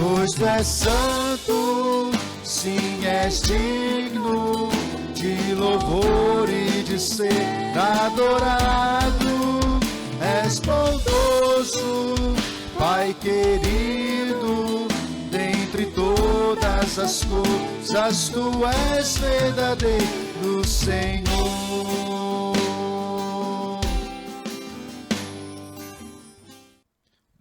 Pois tu és santo, sim, és digno de louvor e de ser adorado. És bondoso, Pai querido, dentre todas as coisas tu és verdadeiro, Senhor.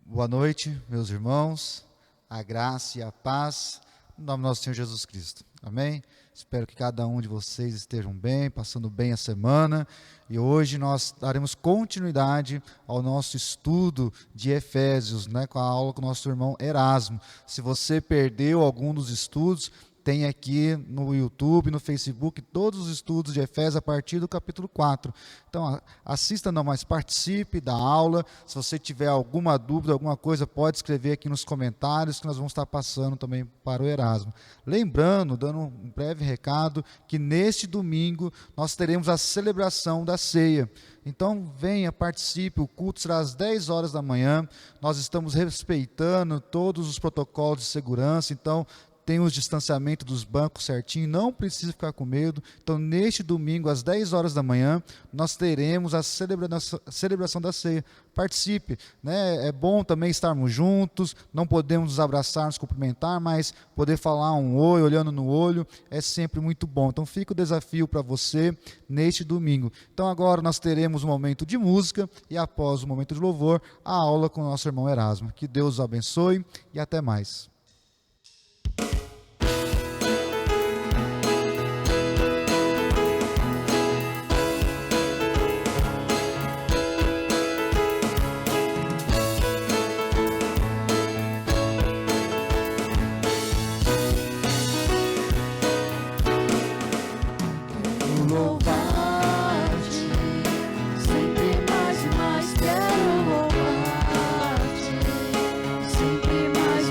Boa noite, meus irmãos, a graça e a paz, no nome do nosso Senhor Jesus Cristo, amém? Espero que cada um de vocês estejam bem, passando bem a semana, e hoje nós daremos continuidade ao nosso estudo de Efésios, com a aula com o nosso irmão Erasmo. Se você perdeu algum dos estudos, tem aqui no YouTube, no Facebook, todos os estudos de Efésios a partir do capítulo 4. Então, assista não, mas participe da aula. Se você tiver alguma dúvida, alguma coisa, pode escrever aqui nos comentários, que nós vamos estar passando também para o Erasmo. Lembrando, dando um breve recado, que neste domingo nós teremos a celebração da ceia. Então, venha, participe, o culto será às 10 horas da manhã. Nós estamos respeitando todos os protocolos de segurança, então tem os distanciamentos dos bancos certinho, não precisa ficar com medo. Então, neste domingo, às 10 horas da manhã, nós teremos a celebração da ceia. Participe, É bom também estarmos juntos, não podemos nos abraçar, nos cumprimentar, mas poder falar um oi, olhando no olho, é sempre muito bom. Então, fica o desafio para você neste domingo. Então, agora nós teremos um momento de música e, após o momento de louvor, a aula com o nosso irmão Erasmo. Que Deus os abençoe e até mais. Sempre mais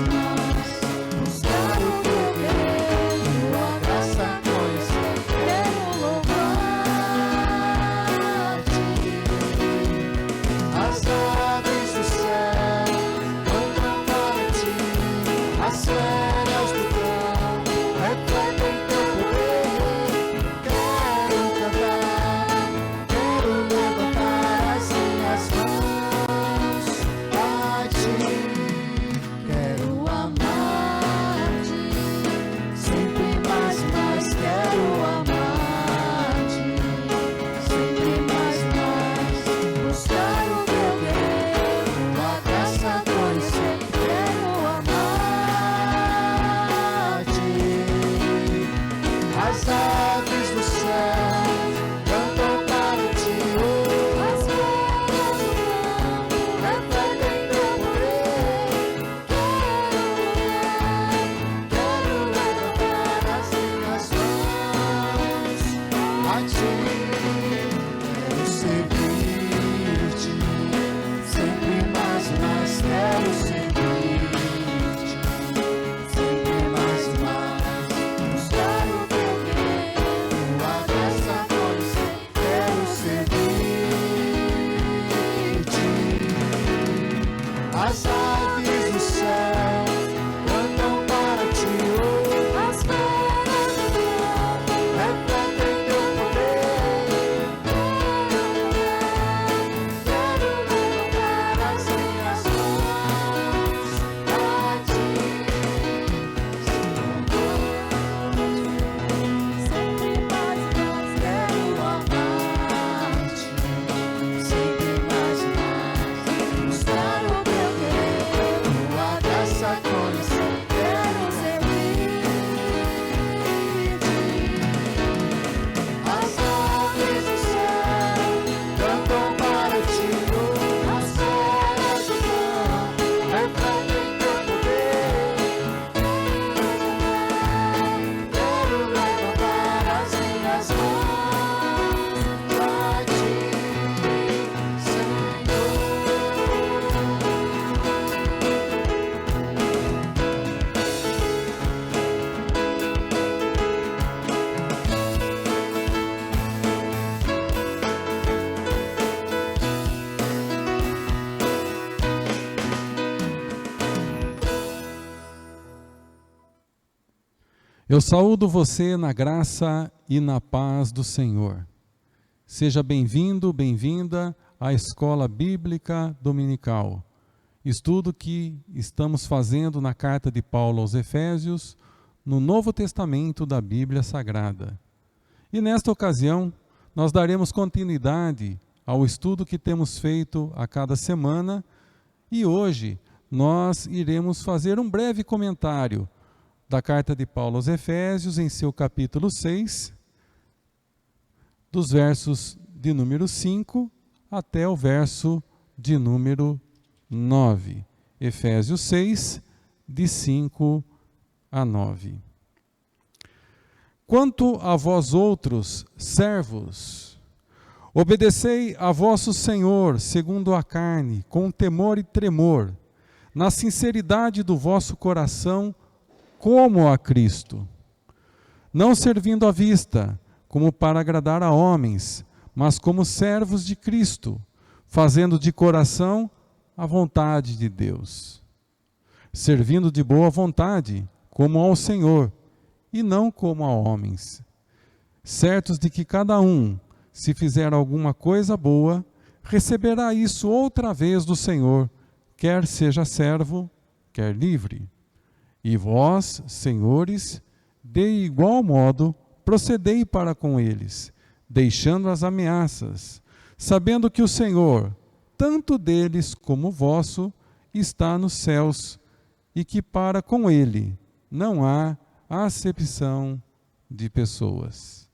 Eu saúdo você na graça e na paz do Senhor. Seja bem-vindo, bem-vinda à Escola Bíblica Dominical. Estudo que estamos fazendo na carta de Paulo aos Efésios, no Novo Testamento da Bíblia Sagrada. E nesta ocasião, nós daremos continuidade ao estudo que temos feito a cada semana, e hoje nós iremos fazer um breve comentário da carta de Paulo aos Efésios, em seu capítulo 6, dos versos de número 5 até o verso de número 9. Efésios 6, de 5 a 9. Quanto a vós outros, servos, obedecei a vosso Senhor segundo a carne, com temor e tremor, na sinceridade do vosso coração, como a Cristo, não servindo à vista, como para agradar a homens, mas como servos de Cristo, fazendo de coração a vontade de Deus, servindo de boa vontade, como ao Senhor, e não como a homens, certos de que cada um, se fizer alguma coisa boa, receberá isso outra vez do Senhor, quer seja servo, quer livre. E vós, senhores, de igual modo, procedei para com eles, deixando as ameaças, sabendo que o Senhor, tanto deles como vosso, está nos céus, e que para com ele não há acepção de pessoas.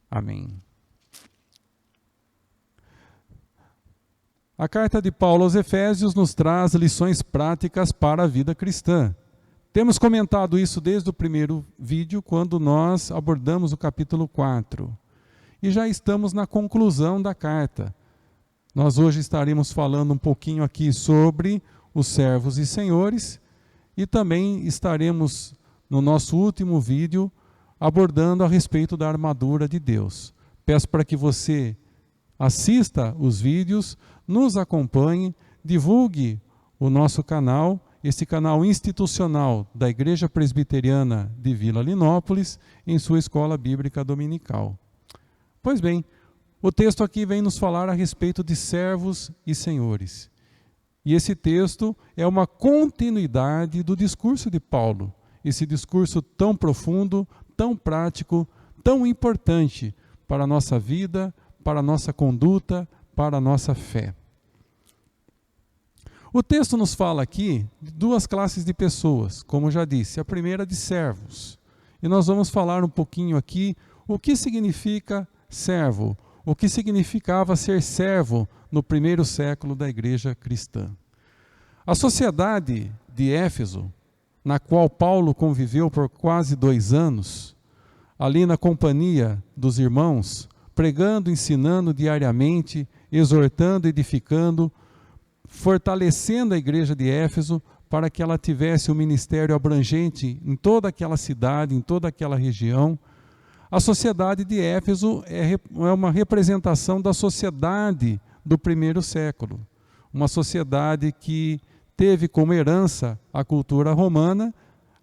Amém. A carta de Paulo aos Efésios nos traz lições práticas para a vida cristã. Temos comentado isso desde o primeiro vídeo, quando nós abordamos o capítulo 4. E já estamos na conclusão da carta. Nós hoje estaremos falando um pouquinho aqui sobre os servos e senhores, e também estaremos, no nosso último vídeo, abordando a respeito da armadura de Deus. Peço para que você assista os vídeos, nos acompanhe, divulgue o nosso canal, esse canal institucional da Igreja Presbiteriana de Vila Linópolis, em sua escola bíblica dominical. Pois bem, o texto aqui vem nos falar a respeito de servos e senhores. E esse texto é uma continuidade do discurso de Paulo, esse discurso tão profundo, tão prático, tão importante para a nossa vida, para a nossa conduta, para a nossa fé. O texto nos fala aqui de duas classes de pessoas, como já disse. A primeira de servos. E nós vamos falar um pouquinho aqui o que significa servo, o que significava ser servo no primeiro século da igreja cristã. A sociedade de Éfeso, na qual Paulo conviveu por quase 2 anos, ali na companhia dos irmãos, pregando, ensinando diariamente, exortando, edificando, fortalecendo a igreja de Éfeso para que ela tivesse um ministério abrangente em toda aquela cidade, em toda aquela região. A sociedade de Éfeso é uma representação da sociedade do primeiro século. Uma sociedade que teve como herança a cultura romana,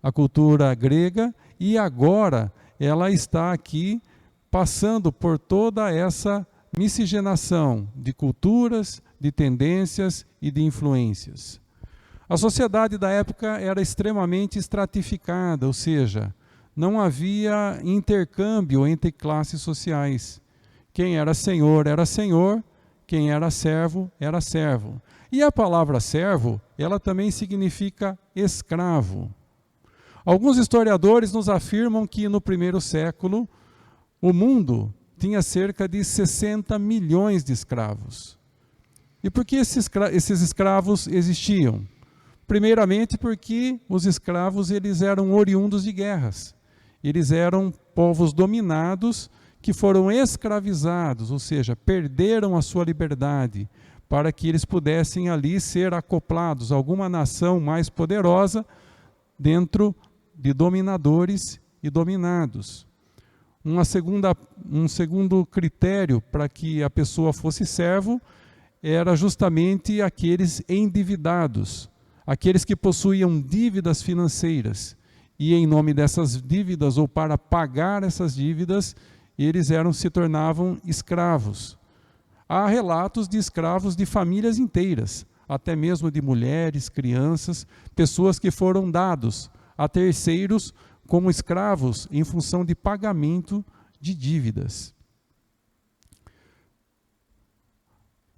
a cultura grega, e agora ela está aqui passando por toda essa miscigenação de culturas, de tendências e de influências. A sociedade da época era extremamente estratificada, ou seja, não havia intercâmbio entre classes sociais. Quem era senhor, quem era servo, era servo. E a palavra servo, ela também significa escravo. Alguns historiadores nos afirmam que no primeiro século o mundo tinha cerca de 60 milhões de escravos. E por que esses escravos existiam? Primeiramente porque os escravos eles eram oriundos de guerras. Eles eram povos dominados que foram escravizados, ou seja, perderam a sua liberdade para que eles pudessem ali ser acoplados a alguma nação mais poderosa dentro de dominadores e dominados. Um segundo critério para que a pessoa fosse servo era justamente aqueles endividados, aqueles que possuíam dívidas financeiras e em nome dessas dívidas, ou para pagar essas dívidas, eles se tornavam escravos. Há relatos de escravos de famílias inteiras, até mesmo de mulheres, crianças, pessoas que foram dados a terceiros como escravos em função de pagamento de dívidas.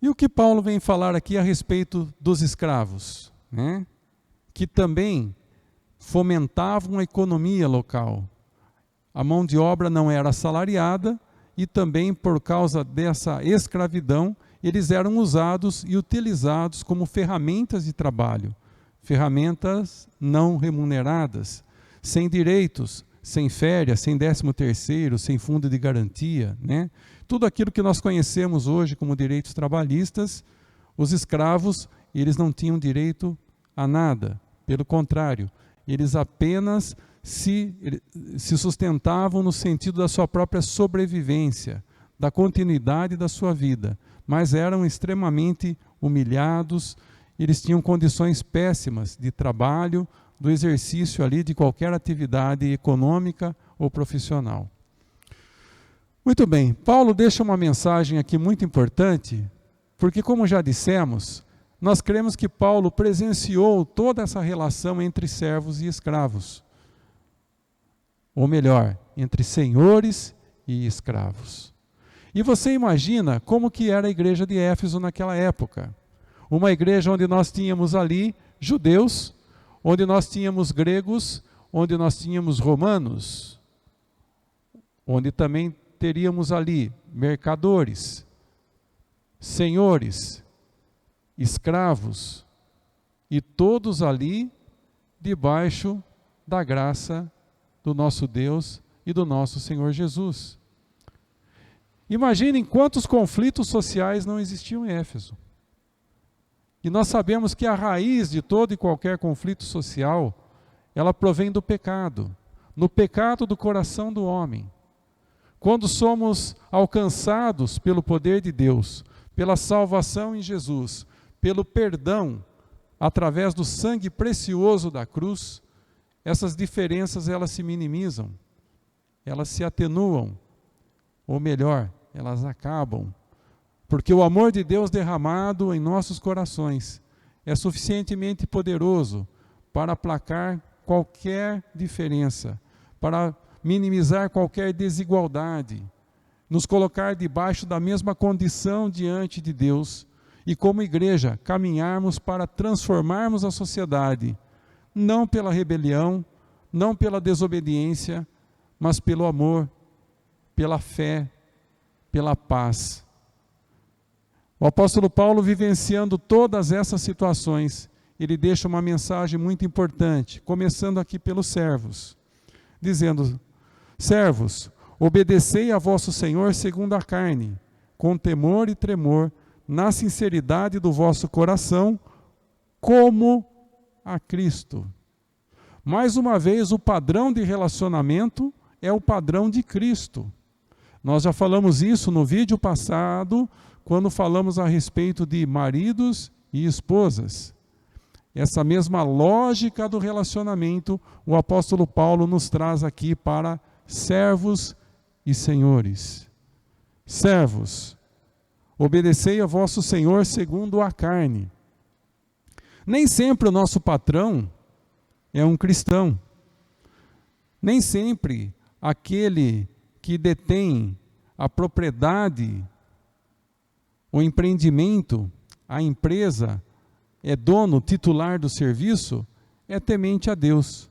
E o que Paulo vem falar aqui a respeito dos escravos, né? Que também fomentavam a economia local. A mão de obra não era assalariada e também por causa dessa escravidão, eles eram usados e utilizados como ferramentas de trabalho, ferramentas não remuneradas, sem direitos, sem férias, sem 13º, sem fundo de garantia, né? Tudo aquilo que nós conhecemos hoje como direitos trabalhistas, os escravos, eles não tinham direito a nada. Pelo contrário, eles apenas se sustentavam no sentido da sua própria sobrevivência, da continuidade da sua vida, mas eram extremamente humilhados, eles tinham condições péssimas de trabalho, do exercício ali de qualquer atividade econômica ou profissional. Muito bem, Paulo deixa uma mensagem aqui muito importante, porque como já dissemos, nós cremos que Paulo presenciou toda essa relação entre servos e escravos. Ou melhor, entre senhores e escravos. E você imagina como que era a igreja de Éfeso naquela época. Uma igreja onde nós tínhamos ali judeus, onde nós tínhamos gregos, onde nós tínhamos romanos, onde também teríamos ali mercadores, senhores, escravos, e todos ali debaixo da graça do nosso Deus e do nosso Senhor Jesus. Imaginem quantos conflitos sociais não existiam em Éfeso. E nós sabemos que a raiz de todo e qualquer conflito social, ela provém do pecado, no pecado do coração do homem. Quando somos alcançados pelo poder de Deus, pela salvação em Jesus, pelo perdão através do sangue precioso da cruz, essas diferenças elas se minimizam, elas se atenuam, ou melhor, elas acabam. Porque o amor de Deus derramado em nossos corações é suficientemente poderoso para aplacar qualquer diferença, para minimizar qualquer desigualdade, nos colocar debaixo da mesma condição diante de Deus e como igreja caminharmos para transformarmos a sociedade, não pela rebelião, não pela desobediência, mas pelo amor, pela fé, pela paz. O apóstolo Paulo, vivenciando todas essas situações, ele deixa uma mensagem muito importante, começando aqui pelos servos, dizendo: servos, obedecei a vosso Senhor segundo a carne, com temor e tremor, na sinceridade do vosso coração, como a Cristo. Mais uma vez, o padrão de relacionamento é o padrão de Cristo. Nós já falamos isso no vídeo passado, quando falamos a respeito de maridos e esposas. Essa mesma lógica do relacionamento, o apóstolo Paulo nos traz aqui para servos e senhores. Servos, obedecei a vosso Senhor segundo a carne. Nem sempre o nosso patrão é um cristão. Nem sempre aquele que detém a propriedade, o empreendimento, a empresa, é dono titular do serviço, é temente a Deus.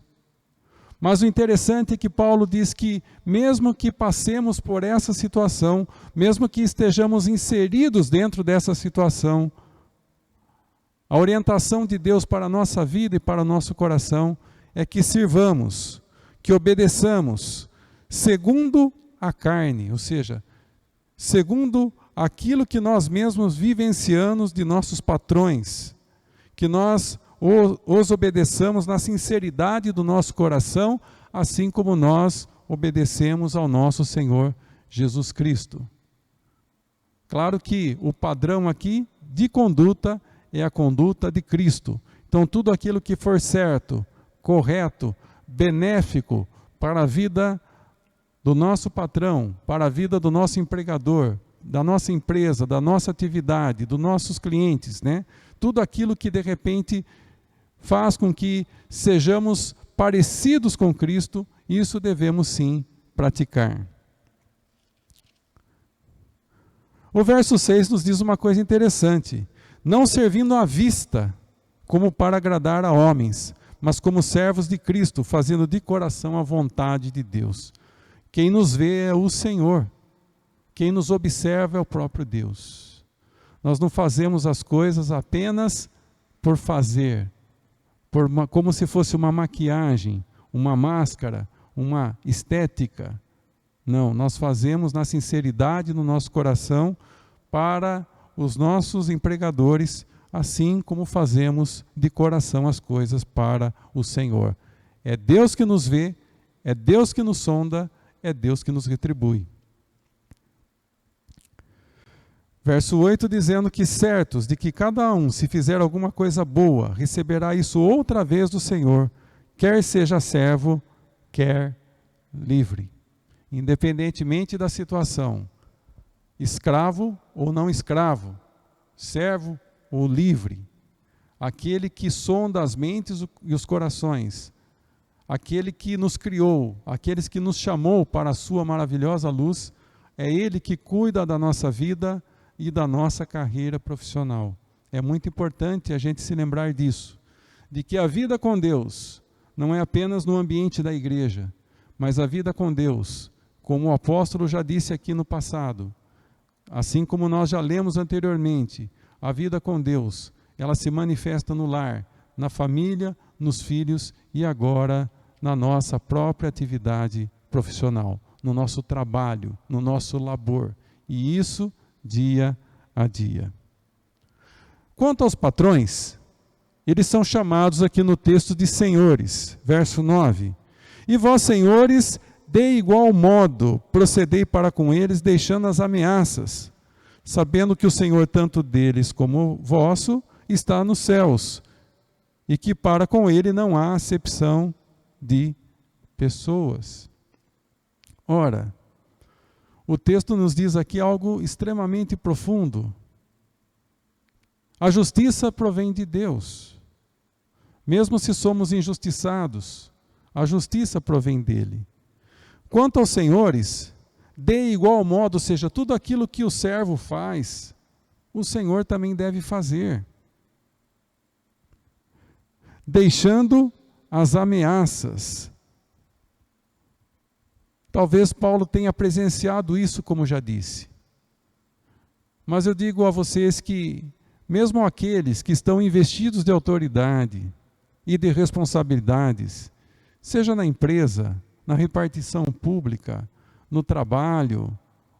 Mas o interessante é que Paulo diz que mesmo que passemos por essa situação, mesmo que estejamos inseridos dentro dessa situação, a orientação de Deus para a nossa vida e para o nosso coração é que sirvamos, que obedeçamos, segundo a carne, ou seja, segundo aquilo que nós mesmos vivenciamos de nossos patrões, que nós os obedeçamos na sinceridade do nosso coração, assim como nós obedecemos ao nosso Senhor Jesus Cristo. Claro que o padrão aqui de conduta é a conduta de Cristo. Então tudo aquilo que for certo, correto, benéfico para a vida do nosso patrão, para a vida do nosso empregador, da nossa empresa, da nossa atividade, dos nossos clientes, né? Tudo aquilo que de repente faz com que sejamos parecidos com Cristo, isso devemos sim praticar. O verso 6 nos diz uma coisa interessante: não servindo à vista, como para agradar a homens, mas como servos de Cristo, fazendo de coração a vontade de Deus. Quem nos vê é o Senhor, quem nos observa é o próprio Deus. Nós não fazemos as coisas apenas por fazer, como se fosse uma maquiagem, uma máscara, uma estética. Não, nós fazemos na sinceridade no nosso coração para os nossos empregadores, assim como fazemos de coração as coisas para o Senhor. É Deus que nos vê, é Deus que nos sonda, é Deus que nos retribui. Verso 8 dizendo que certos de que cada um, se fizer alguma coisa boa, receberá isso outra vez do Senhor, quer seja servo, quer livre. Independentemente da situação, escravo ou não escravo, servo ou livre, aquele que sonda as mentes e os corações, aquele que nos criou, aqueles que nos chamou para a sua maravilhosa luz, é Ele que cuida da nossa vida e da nossa carreira profissional. É muito importante a gente se lembrar disso, de que a vida com Deus não é apenas no ambiente da igreja, mas a vida com Deus, como o apóstolo já disse aqui no passado, assim como nós já lemos anteriormente, a vida com Deus, ela se manifesta no lar, na família, nos filhos e agora na nossa própria atividade profissional, no nosso trabalho, no nosso labor. E isso dia a dia. Quanto aos patrões, eles são chamados aqui no texto de senhores, verso 9. E vós, senhores, de igual modo procedei para com eles, deixando as ameaças, sabendo que o Senhor, tanto deles como vosso, está nos céus, e que para com ele não há acepção de pessoas. Ora, o texto nos diz aqui algo extremamente profundo. A justiça provém de Deus. Mesmo se somos injustiçados, a justiça provém dele. Quanto aos senhores, de igual modo, ou seja, tudo aquilo que o servo faz, o Senhor também deve fazer. Deixando as ameaças. Talvez Paulo tenha presenciado isso, como já disse. Mas eu digo a vocês que, mesmo aqueles que estão investidos de autoridade e de responsabilidades, seja na empresa, na repartição pública, no trabalho,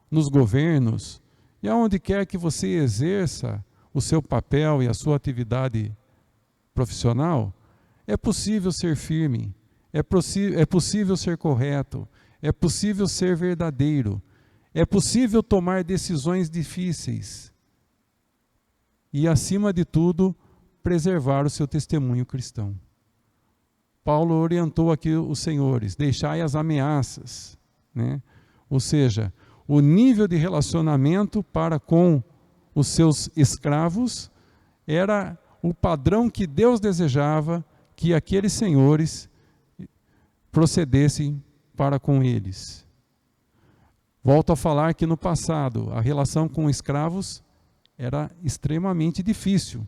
nos governos, e aonde quer que você exerça o seu papel e a sua atividade profissional, é possível ser firme, é possível ser correto, é possível ser verdadeiro, é possível tomar decisões difíceis e, acima de tudo, preservar o seu testemunho cristão. Paulo orientou aqui os senhores, deixai as ameaças, né? Ou seja, o nível de relacionamento para com os seus escravos era o padrão que Deus desejava que aqueles senhores procedessem para com eles. Volto a falar que no passado a relação com escravos era extremamente difícil.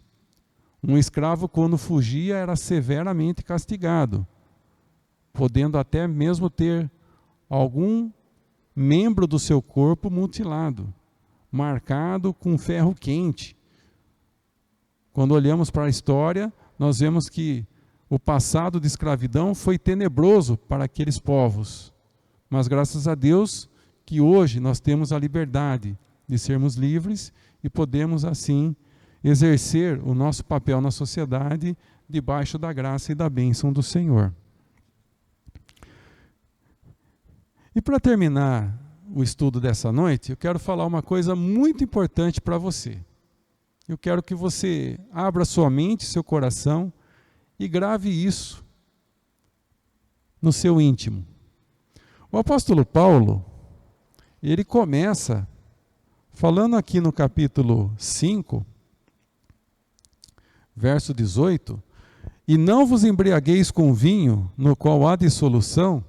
Um escravo, quando fugia, era severamente castigado, podendo até mesmo ter algum membro do seu corpo mutilado, marcado com ferro quente. Quando olhamos para a história, nós vemos que o passado de escravidão foi tenebroso para aqueles povos. Mas graças a Deus que hoje nós temos a liberdade de sermos livres e podemos assim exercer o nosso papel na sociedade debaixo da graça e da bênção do Senhor. E para terminar o estudo dessa noite, eu quero falar uma coisa muito importante para você. Eu quero que você abra sua mente, seu coração e grave isso. no seu íntimo. O apóstolo Paulo, ele começa falando aqui no capítulo 5, verso 18, e não vos embriagueis com vinho, no qual há dissolução,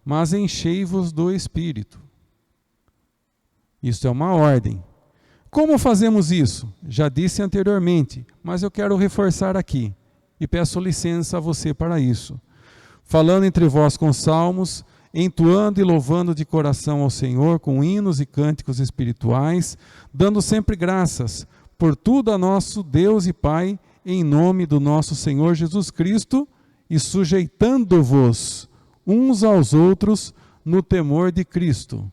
mas enchei-vos do Espírito. Isso é uma ordem. Como fazemos isso? Já disse anteriormente, mas eu quero reforçar aqui, e peço licença a você para isso. Falando entre vós com salmos, entoando e louvando de coração ao Senhor com hinos e cânticos espirituais, dando sempre graças por tudo a nosso Deus e Pai, em nome do nosso Senhor Jesus Cristo, e sujeitando-vos uns aos outros no temor de Cristo.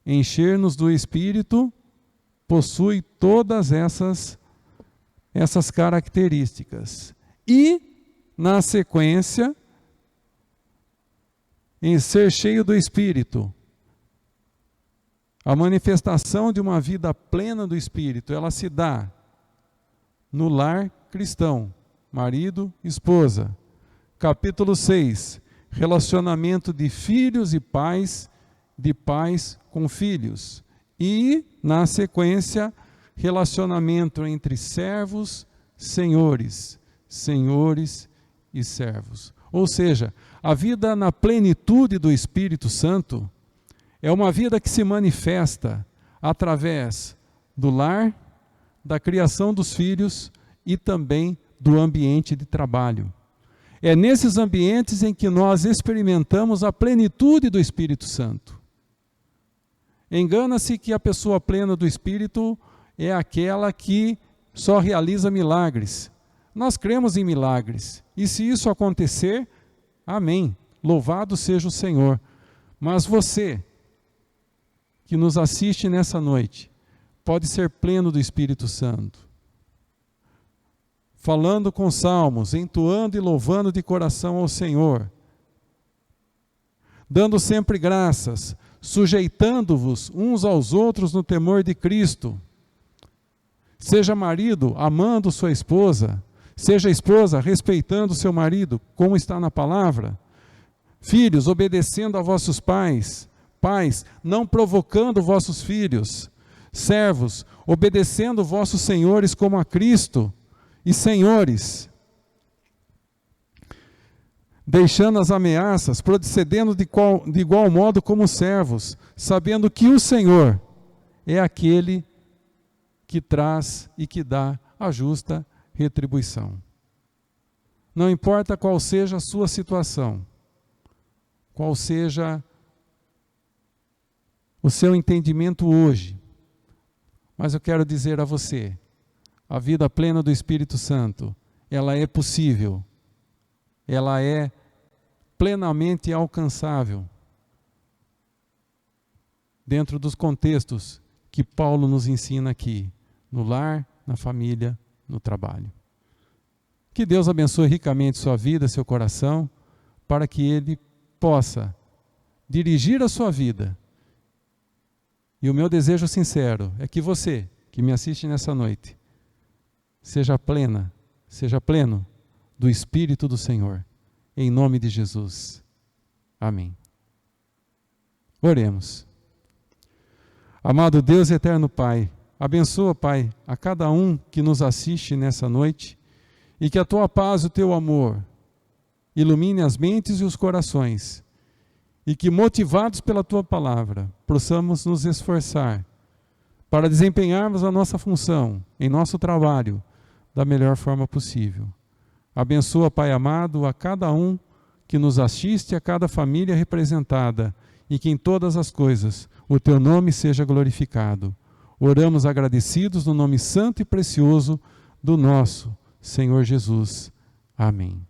Encher-nos do Espírito possui todas essas características. E, na sequência, em ser cheio do Espírito, a manifestação de uma vida plena do Espírito, ela se dá no lar cristão, marido, esposa. Capítulo 6, relacionamento de filhos e pais, de pais com filhos. E, na sequência, relacionamento entre servos, senhores, senhores e servos. Ou seja, a vida na plenitude do Espírito Santo é uma vida que se manifesta através do lar, da criação dos filhos e também do ambiente de trabalho. É nesses ambientes em que nós experimentamos a plenitude do Espírito Santo. Engana-se que a pessoa plena do Espírito é aquela que só realiza milagres. Nós cremos em milagres, e se isso acontecer, amém, louvado seja o Senhor. Mas você, que nos assiste nessa noite, pode ser pleno do Espírito Santo, falando com salmos, entoando e louvando de coração ao Senhor, dando sempre graças, sujeitando-vos uns aos outros no temor de Cristo. Seja marido amando sua esposa, seja esposa respeitando seu marido, como está na palavra. Filhos, obedecendo a vossos pais. Pais, não provocando vossos filhos. Servos, obedecendo vossos senhores como a Cristo. E senhores, deixando as ameaças, procedendo de igual modo como servos, sabendo que o Senhor é aquele que traz e que dá a justa retribuição. Não importa qual seja a sua situação, qual seja o seu entendimento hoje, mas eu quero dizer a você, a vida plena do Espírito Santo, ela é possível, ela é plenamente alcançável dentro dos contextos que Paulo nos ensina aqui, no lar, na família, no trabalho. Que Deus abençoe ricamente sua vida, seu coração, para que Ele possa dirigir a sua vida. E o meu desejo sincero é que você, que me assiste nessa noite, seja pleno do Espírito do Senhor, em nome de Jesus. Amém. Oremos. Amado Deus e eterno Pai, abençoa, Pai, a cada um que nos assiste nessa noite, e que a Tua paz e o Teu amor ilumine as mentes e os corações, e que, motivados pela Tua palavra, possamos nos esforçar para desempenharmos a nossa função em nosso trabalho da melhor forma possível. Abençoa, Pai amado, a cada um que nos assiste, a cada família representada, e que em todas as coisas o Teu nome seja glorificado. Oramos agradecidos no nome santo e precioso do nosso Senhor Jesus. Amém.